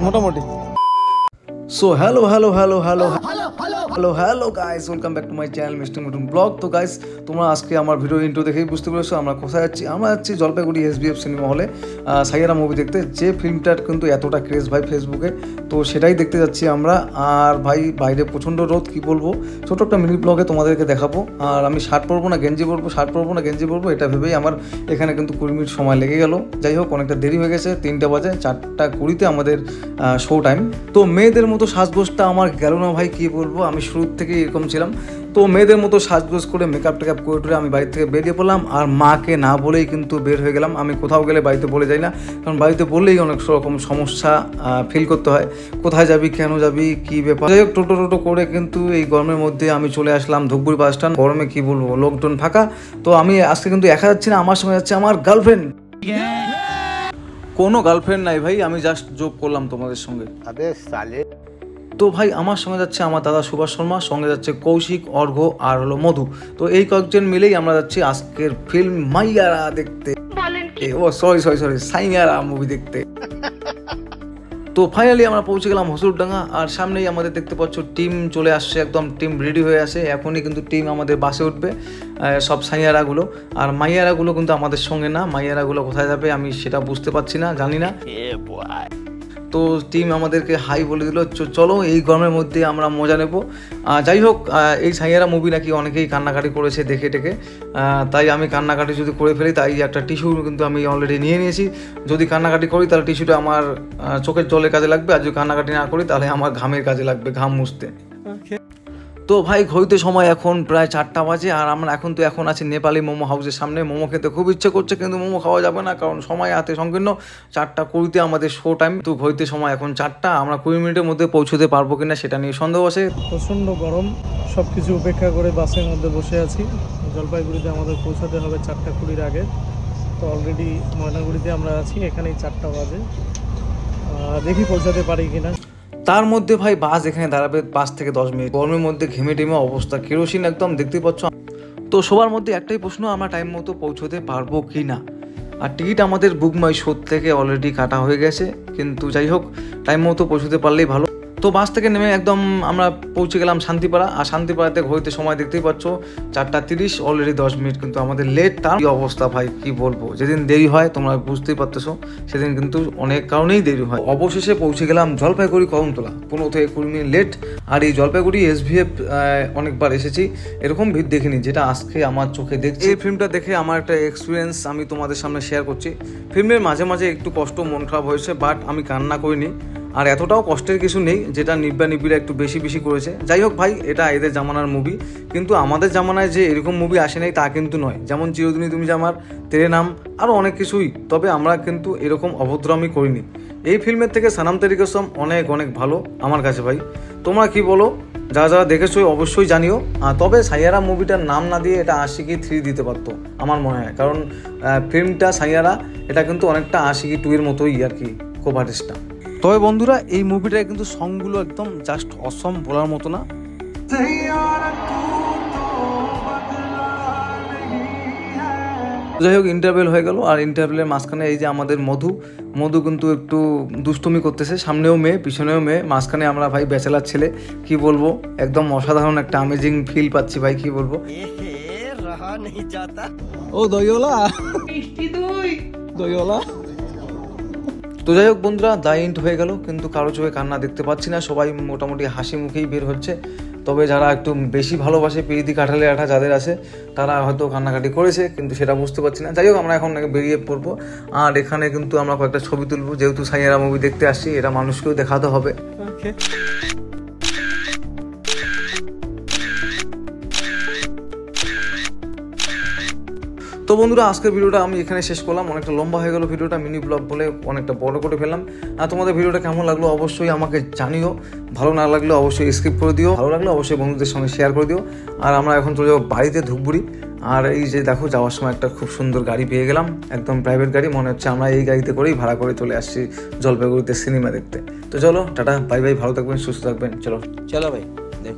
মোটামুটি। So hello guys, welcome back to my channel mister Mithun blog. তো guys, তোমরা আজকে আমার ভিডিও ইন্ট্রো দেখেই বুঝতে পেরেছো আমরা কোথায় যাচ্ছি। আমরা যাচ্ছি জলপাইগুড়ি SBF সিনেমা হলে সাইয়ারা মুভি দেখতে, যে ফিল্মটার কিন্তু এতটা ক্রেজ ভাই ফেসবুকে, তো সেটাই দেখতে যাচ্ছি আমরা। আর ভাই বাইরে প্রচণ্ড রোদ, কি বলবো, ছোটো একটা মিনি ব্লগে তোমাদেরকে দেখাবো। আর আমি শার্ট পরবো না গেঞ্জি পরবো এটা ভেবেই আমার এখানে কিন্তু 20 মিনিট সময় লেগে গেল। যাই হোক, অনেকটা দেরি হয়ে গেছে, 3টা বাজে, 4:20 আমাদের শো টাইম। তো মেয়েদের মতো সাজগোজটা আমার গেল না ভাই, কি বলবো, আমি শুরুর থেকেই এরকম ছিলাম। তো মেয়েদের মতো সাজগোজ করে মেকআপ টেকআপ করে আমি বাড়ি থেকে বেরিয়ে পড়লাম। আর মাকে না বলেই কিন্তু বের হয়ে গেলাম। আমি কোথাও গেলে বাড়িতে বলে যাই না, কারণ বাড়িতে বললেই অনেক রকম সমস্যা ফিল করতে হয়, কোথায় যাবি, কেন যাবি, কী ব্যাপার। যাই হোক, টোটো করে কিন্তু এই গরমের মধ্যে আমি চলে আসলাম ধূপগুড়ি বাস স্ট্যান্ড। গরমে কি বলবো, লোকজন ফাঁকা। তো আমি আজকে কিন্তু একা যাচ্ছি না, আমার সঙ্গে যাচ্ছে আমার গার্লফ্রেন্ড। কোনো গার্লফ্রেন্ড নাই ভাই, আমি জাস্ট জোক করলাম তোমাদের সঙ্গে। তো ভাই আমার সঙ্গে যাচ্ছে আমার দাদা সুভাষ শর্মা, সঙ্গে যাচ্ছে কৌশিক, অর্ঘ্য আর হলো মধু। তো এই কয়েকজন মিলেই আমরা যাচ্ছি আজকের ফিল্ম মাইয়ারা দেখতে। ও সরি সাইয়ারা মুভি দেখতে। তো ফাইনালি আমরা পৌঁছে গেলাম হসুরডাঙ্গা। আর সামনেই আমাদের দেখতে পাচ্ছ টিম চলে আসছে, একদম টিম রেডি হয়ে আসে। এখনই কিন্তু টিম আমাদের বাসে উঠবে, সব সাইয়ারাগুলো। আর মাইয়ারাগুলো কিন্তু আমাদের সঙ্গে না, মাইয়ারাগুলো কোথায় যাবে আমি সেটা বুঝতে পারছি না, জানি না। তো টিম আমাদেরকে হাই বলে দিল, চলো এই গরমের মধ্যে আমরা মজা নেব। যাই হোক, এই সাইয়ারা মুভি নাকি অনেকেই কান্নাকাটি করেছে দেখে টেকে, তাই আমি কান্নাকাটি যদি করে ফেলি, তাই একটা টিস্যু কিন্তু আমি অলরেডি নিয়ে নিয়েছি। যদি কান্নাকাটি করি তাহলে টিস্যুটা আমার চোখের জলের কাজে লাগবে, আর যদি কান্নাকাটি না করি তাহলে আমার ঘামের কাজে লাগবে, ঘাম মুছতে। তো ভাই ঘড়িতে সময় এখন প্রায় 4টা বাজে। আর আমরা এখন আছি নেপালি মোমো হাউসের সামনে। মোমো খেতে খুব ইচ্ছে করছে, কিন্তু মোমো খাওয়া যাবে না, কারণ সময় হাতে সংকীর্ণ। 4:20 আমাদের শো টাইম। তো ঘড়িতে সময় এখন 4টা, আমরা 20 মিনিটের মধ্যে পৌঁছতে পারবো কিনা সেটা নিয়ে সন্দেহ আছে। প্রচণ্ড গরম, সব কিছু উপেক্ষা করে বাসের মধ্যে বসে আছি। জলপাইগুড়িতে আমাদের পৌঁছাতে হবে 4:20 আগে। তো অলরেডি ময়নাগুড়িতে আমরা আছি, এখানেই 4টা বাজে। দেখি পৌঁছাতে পারি কিনা। তার মধ্যে ভাই বাস এখানে দাঁড়াবে 5 থেকে 10 মিনিট। গরমের মধ্যে ঘেমে টেমে অবস্থা, কেরোসিন একদম, দেখতে পাচ্ছ। তো সবার মধ্যে একটাই প্রশ্ন, আমরা টাইম মতো পৌঁছতে পারবো কি না। আর টিকিট আমাদের বুক মাই শো থেকে অলরেডি কাটা হয়ে গেছে, কিন্তু যাই হোক, টাইম মতো পৌঁছতে পারলেই ভালো। তো বাস থেকে নেমে একদম আমরা পৌঁছে গেলাম শান্তিপাড়া। আর শান্তিপাড়াতে ঘড়িতে সময় দেখতেই পাচ্ছ 4:30, অলরেডি 10 মিনিট কিন্তু আমাদের লেট। তার কি অবস্থা ভাই, কি বলবো, যেদিন দেরি হয় তোমরা বুঝতেই পারতেছো, সেদিন কিন্তু অনেক কারণেই দেরি হয়। অবশেষে পৌঁছে গেলাম জলপাইগুড়ি কদমতলা, 15 থেকে 20 মিনিট লেট। আর এই জলপাইগুড়ি SBF অনেকবার এসেছি, এরকম ভিড় দেখিনি যেটা আজকে আমার চোখে দেখছি। এই ফিল্মটা দেখে আমার একটা এক্সপিরিয়েন্স আমি তোমাদের সামনে শেয়ার করছি। ফিল্মের মাঝে মাঝে একটু কষ্ট, মন খারাপ হয়েছে, বাট আমি কান্না করিনি। আর এতটাও কষ্টের কিছু নেই যেটা নিব্বিরা একটু বেশি করেছে। যাই হোক ভাই, এটা এদের জামানার মুভি, কিন্তু আমাদের জামানায় যে এরকম মুভি আসে নাই তা কিন্তু নয়। যেমন চিরদিনই তুমি যে আমার, তেরে নাম, আরও অনেক কিছুই। তবে আমরা কিন্তু এরকম অভদ্রামি করিনি। এই ফিল্মের থেকে সানাম তেরি কসম অনেক ভালো আমার কাছে ভাই। তোমরা কি বলো? যারা দেখেছো অবশ্যই জানিও। তবে সাইয়ারা মুভিটার নাম না দিয়ে এটা আশিকি 3 দিতে পারতো আমার মনে হয়, কারণ ফিল্মটা সাইয়ারা, এটা কিন্তু অনেকটা আশিকি 2 এর মতোই আর কি, কোভারিসটা। তবে বন্ধুরা, এই মুভিটায় কিন্তু সংগুলো একদম জাস্ট অসম, বলার মতো না। যাই হোক, ইন্টারভেল হয়ে গেল। আর ইন্টারভেলের মাঝখানে এই যে আমাদের মধু কিন্তু একটু দুষ্টুমি করতেছে, সামনেও মেয়ে পিছনেও মেয়ে, মাঝখানে আমরা ভাই ব্যাচেলার ছেলে। কি বলবো, একদম অসাধারণ একটা অ্যামেজিং ফিল পাচ্ছি ভাই, কি বলবো। ও দইওলা। তো যাই হোক বন্ধুরা, দ্য এন্ড হয়ে গেল, কিন্তু কারো চোখে কান্না দেখতে পাচ্ছি না, সবাই মোটামুটি হাসি মুখেই বের হচ্ছে। তবে যারা একটু বেশি ভালোবাসে, পিরিতি কাঠালে আঠা যাদের আছে, তারা হয়তো কান্নাকাটি করেছে, কিন্তু সেটা বুঝতে পারছি না। যাই হোক, আমরা এখন বেরিয়ে পড়বো। আর এখানে কিন্তু আমরা কয়েকটা ছবি তুলবো, যেহেতু সাইয়ারা মুভি দেখতে আসছি, এটা মানুষকেও দেখাতে হবে। তো বন্ধুরা, আজকের ভিডিওটা আমি এখানে শেষ করলাম। অনেকটা লম্বা হয়ে গেল ভিডিওটা, মিনি ব্লগ বলে অনেকটা বড় করে ফেললাম। আর তোমাদের ভিডিওটা কেমন লাগলো অবশ্যই আমাকে জানিও। ভালো না লাগলে অবশ্যই স্কিপ করে দিও, ভালো লাগলে অবশ্যই বন্ধুদের সঙ্গে শেয়ার করে দিও। আর আমরা এখন চলে যাবো বাড়িতে, ধূপগুড়ি। আর এই যে দেখো, যাওয়ার সময় একটা খুব সুন্দর গাড়ি পেয়ে গেলাম, একদম প্রাইভেট গাড়ি। মনে হচ্ছে আমরা এই গাড়িতে করেই ভাড়া করে চলে আসছি জলপাইগুড়িতে সিনেমা দেখতে। তো চলো, টাটা, বাই বাই, ভালো থাকবেন, সুস্থ থাকবেন, চলো ভাই।